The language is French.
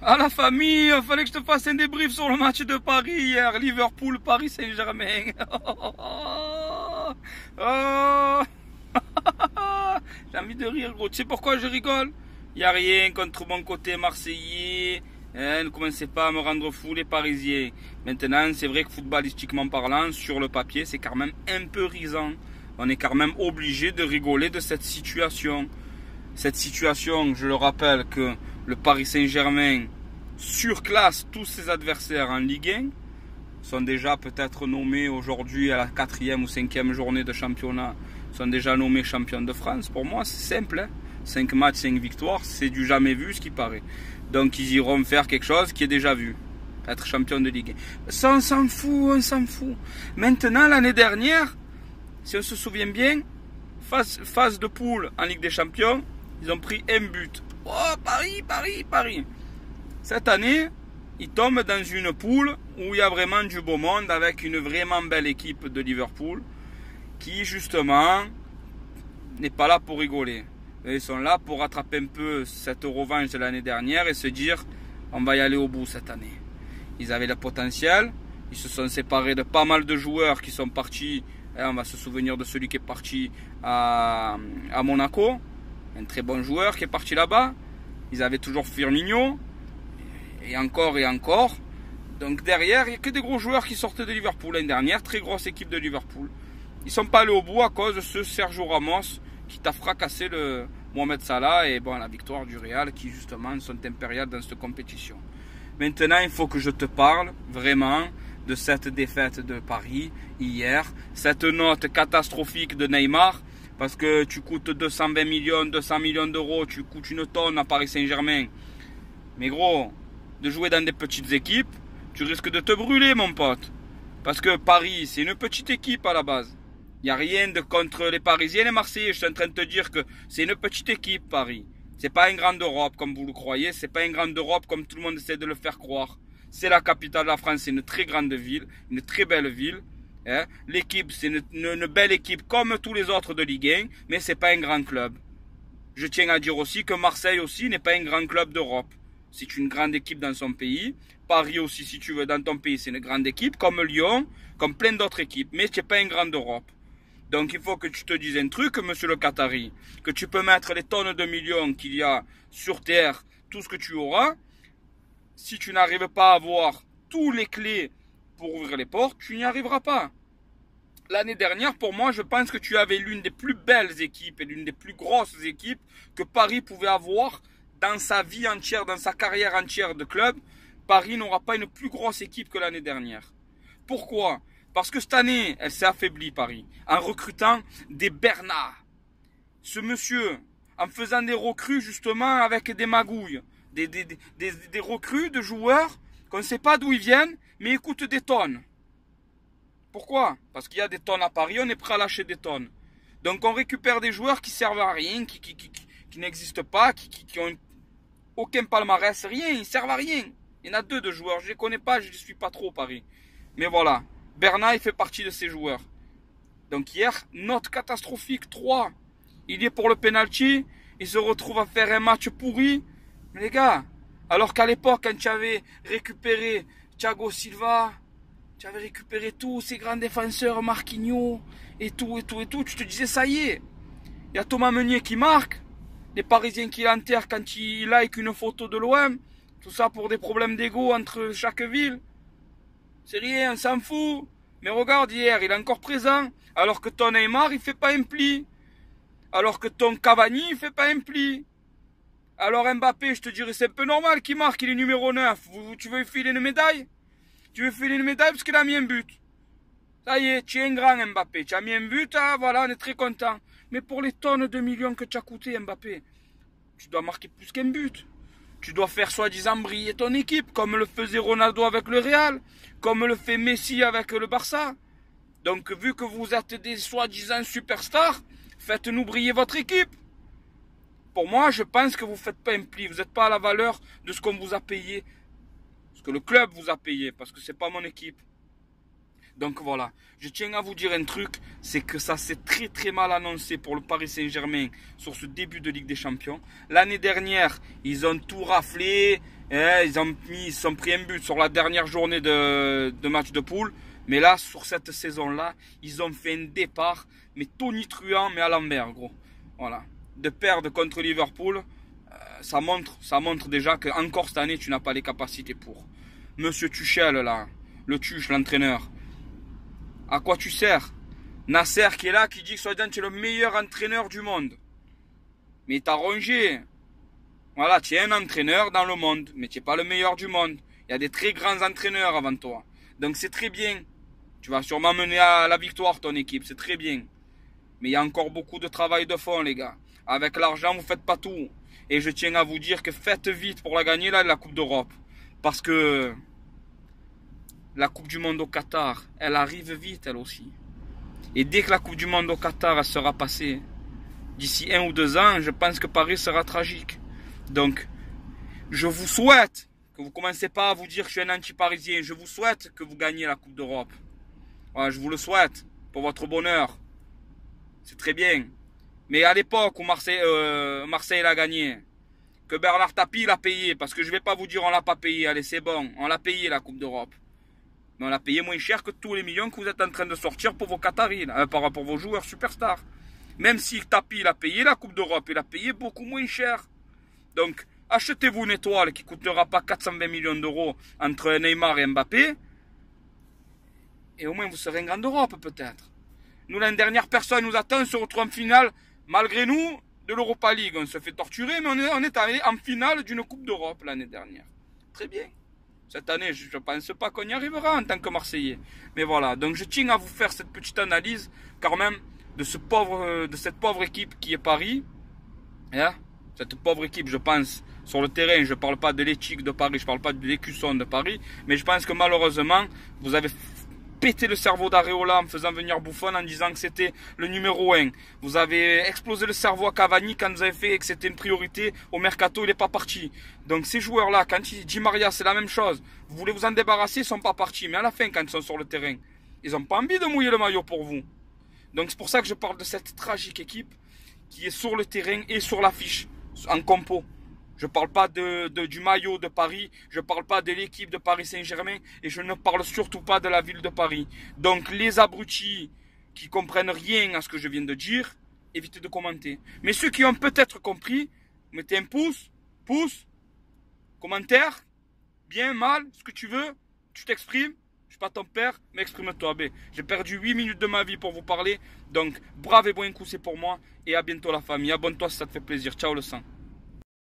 Ah la famille, il fallait que je te fasse un débrief sur le match de Paris hier, Liverpool, Paris Saint-Germain. Oh. J'ai envie de rire gros, tu sais pourquoi je rigole? Il n'y a rien contre mon côté marseillais, ne commencez pas à me rendre fou les Parisiens. Maintenant c'est vrai que footballistiquement parlant, sur le papier c'est quand même un peu risant. On est quand même obligé de rigoler de cette situation. Cette situation, je le rappelle, que le Paris Saint-Germain surclasse tous ses adversaires en Ligue 1, sont déjà peut-être nommés aujourd'hui à la 4e ou 5e journée de championnat, sont déjà nommés champions de France. Pour moi, c'est simple, hein. 5 matchs, 5 victoires, c'est du jamais vu ce qui paraît. Donc ils iront faire quelque chose qui est déjà vu, être champion de Ligue 1. Ça, on s'en fout, on s'en fout. Maintenant, l'année dernière, si on se souvient bien, phase de poule en Ligue des Champions, ils ont pris un but. Oh, Paris, Paris, Paris. Cette année, ils tombent dans une poule où il y a vraiment du beau monde avec une vraiment belle équipe de Liverpool qui, justement, n'est pas là pour rigoler. Ils sont là pour rattraper un peu cette revanche de l'année dernière et se dire on va y aller au bout cette année. Ils avaient le potentiel, ils se sont séparés de pas mal de joueurs qui sont partis. On va se souvenir de celui qui est parti à Monaco. Un très bon joueur qui est parti là-bas. Ils avaient toujours Firmino. Et encore et encore. Donc derrière, il n'y a que des gros joueurs qui sortaient de Liverpool l'année dernière. Très grosse équipe de Liverpool. Ils ne sont pas allés au bout à cause de ce Sergio Ramos qui t'a fracassé le Mohamed Salah. Et bon, la victoire du Real qui justement sont impériales dans cette compétition. Maintenant, il faut que je te parle vraiment de cette défaite de Paris hier. Cette note catastrophique de Neymar. Parce que tu coûtes 220 millions, 200 millions d'euros, tu coûtes une tonne à Paris Saint-Germain. Mais gros, de jouer dans des petites équipes, tu risques de te brûler mon pote. Parce que Paris, c'est une petite équipe à la base. Il n'y a rien de contre les Parisiens et les Marseillais. Je suis en train de te dire que c'est une petite équipe Paris. C'est pas une grande Europe comme vous le croyez. C'est pas une grande Europe comme tout le monde essaie de le faire croire. C'est la capitale de la France, c'est une très grande ville, une très belle ville. Hein? L'équipe, c'est une belle équipe comme tous les autres de Ligue 1, mais c'est pas un grand club. Je tiens à dire aussi que Marseille aussi n'est pas un grand club d'Europe. C'est une grande équipe dans son pays. Paris aussi, si tu veux, dans ton pays, c'est une grande équipe, comme Lyon, comme plein d'autres équipes, mais c'est pas une grande Europe. Donc il faut que tu te dises un truc, monsieur le Qatari, que tu peux mettre les tonnes de millions qu'il y a sur Terre, tout ce que tu auras. Si tu n'arrives pas à avoir tous les clés pour ouvrir les portes, tu n'y arriveras pas. L'année dernière, pour moi, je pense que tu avais l'une des plus belles équipes et l'une des plus grosses équipes que Paris pouvait avoir dans sa vie entière, dans sa carrière entière de club. Paris n'aura pas une plus grosse équipe que l'année dernière. Pourquoi? Parce que cette année, elle s'est affaiblie, Paris, en recrutant des Bernard. Ce monsieur, en faisant des recrues justement avec des magouilles, des recrues de joueurs qu'on ne sait pas d'où ils viennent, mais ils coûtent des tonnes. Pourquoi? Parce qu'il y a des tonnes à Paris, on est prêt à lâcher des tonnes. Donc on récupère des joueurs qui servent à rien, qui n'existent pas, qui ont aucun palmarès, rien, ils servent à rien. Il y en a 2 de joueurs, je ne les connais pas, je ne les suis pas trop Paris. Mais voilà, Bernat il fait partie de ces joueurs. Donc hier, note catastrophique, 3. Il est pour le penalty, il se retrouve à faire un match pourri. Mais les gars, alors qu'à l'époque, quand tu avais récupéré Thiago Silva, tu avais récupéré tous ces grands défenseurs, Marquinhos, et tout, tu te disais, ça y est, il y a Thomas Meunier qui marque, les Parisiens qui l'enterrent quand ils like une photo de l'OM, tout ça pour des problèmes d'ego entre chaque ville. C'est rien, on s'en fout. Mais regarde, hier, il est encore présent, alors que ton Neymar, il fait pas un pli. Alors que ton Cavani, il fait pas un pli. Alors Mbappé, je te dirais, c'est un peu normal qu'il marque, il est numéro 9. Tu veux lui filer une médaille? Tu veux filer une médaille parce qu'il a mis un but. Ça y est, tu es un grand Mbappé. Tu as mis un but, ah, voilà, on est très content. Mais pour les tonnes de millions que tu as coûté, Mbappé, tu dois marquer plus qu'un but. Tu dois faire soi-disant briller ton équipe, comme le faisait Ronaldo avec le Real, comme le fait Messi avec le Barça. Donc, vu que vous êtes des soi-disant superstars, faites-nous briller votre équipe. Pour moi, je pense que vous ne faites pas un pli. Vous n'êtes pas à la valeur de ce qu'on vous a payé. Ce que le club vous a payé, parce que ce n'est pas mon équipe. Donc voilà, je tiens à vous dire un truc, c'est que ça s'est très très mal annoncé pour le Paris Saint-Germain sur ce début de Ligue des Champions. L'année dernière, ils ont tout raflé, Ils sont pris un but sur la dernière journée de match de poule. Mais là, sur cette saison-là, ils ont fait un départ, mais tonitruant, mais à l'envers, gros. Voilà. De perdre contre Liverpool, ça montre déjà que encore cette année, tu n'as pas les capacités pour. Monsieur Tuchel, là, le Tuche, l'entraîneur. À quoi tu sers? Nasser qui est là, qui dit que soi-disant tu es le meilleur entraîneur du monde. Mais t'as rongé. Voilà, tu es un entraîneur dans le monde, mais tu n'es pas le meilleur du monde. Il y a des très grands entraîneurs avant toi. Donc c'est très bien. Tu vas sûrement mener à la victoire ton équipe, c'est très bien. Mais il y a encore beaucoup de travail de fond, les gars. Avec l'argent, vous ne faites pas tout. Et je tiens à vous dire que faites vite pour la gagner, là, la Coupe d'Europe. Parce que la Coupe du Monde au Qatar, elle arrive vite, elle aussi. Et dès que la Coupe du Monde au Qatar elle sera passée, d'ici 1 ou 2 ans, je pense que Paris sera tragique. Donc, je vous souhaite que vous ne commencez pas à vous dire que je suis un anti-parisien. Je vous souhaite que vous gagnez la Coupe d'Europe. Voilà, je vous le souhaite pour votre bonheur. C'est très bien. Mais à l'époque où Marseille l'a gagné, que Bernard Tapie l'a payé, parce que je ne vais pas vous dire on l'a pas payé, allez c'est bon, on l'a payé la Coupe d'Europe. Mais on l'a payé moins cher que tous les millions que vous êtes en train de sortir pour vos Qataris, par rapport à vos joueurs superstars. Même si Tapie l'a payé la Coupe d'Europe, il a payé beaucoup moins cher. Donc, achetez-vous une étoile qui ne coûtera pas 420 millions d'euros entre Neymar et Mbappé. Et au moins, vous serez en grande Europe, peut-être. Nous, l'année dernière, personne nous attend. On se retrouve en finale, malgré nous, de l'Europa League. On se fait torturer, mais on est allé en finale d'une Coupe d'Europe l'année dernière. Très bien. Cette année, je ne pense pas qu'on y arrivera en tant que Marseillais. Mais voilà, donc je tiens à vous faire cette petite analyse, quand même, de cette pauvre équipe qui est Paris. Hein? Cette pauvre équipe, je pense, sur le terrain, je ne parle pas de l'éthique de Paris, je ne parle pas de l'écusson de Paris, mais je pense que malheureusement, vous avez pété le cerveau d'Areola en faisant venir Buffon en disant que c'était le numéro 1. Vous avez explosé le cerveau à Cavani quand vous avez fait que c'était une priorité au mercato, il n'est pas parti. Donc ces joueurs-là, quand il dit Maria, c'est la même chose. Vous voulez vous en débarrasser, ils ne sont pas partis. Mais à la fin, quand ils sont sur le terrain, ils n'ont pas envie de mouiller le maillot pour vous. Donc c'est pour ça que je parle de cette tragique équipe qui est sur le terrain et sur l'affiche, en compo. Je ne parle pas du maillot de Paris, je ne parle pas de l'équipe de Paris Saint-Germain et je ne parle surtout pas de la ville de Paris. Donc les abrutis qui comprennent rien à ce que je viens de dire, évitez de commenter. Mais ceux qui ont peut-être compris, mettez un pouce, commentaire, bien, mal, ce que tu veux, tu t'exprimes. Je ne suis pas ton père, mais exprime-toi. J'ai perdu 8 minutes de ma vie pour vous parler. Donc brave et bon coup, c'est pour moi. Et à bientôt la famille. Abonne-toi si ça te fait plaisir. Ciao le sang.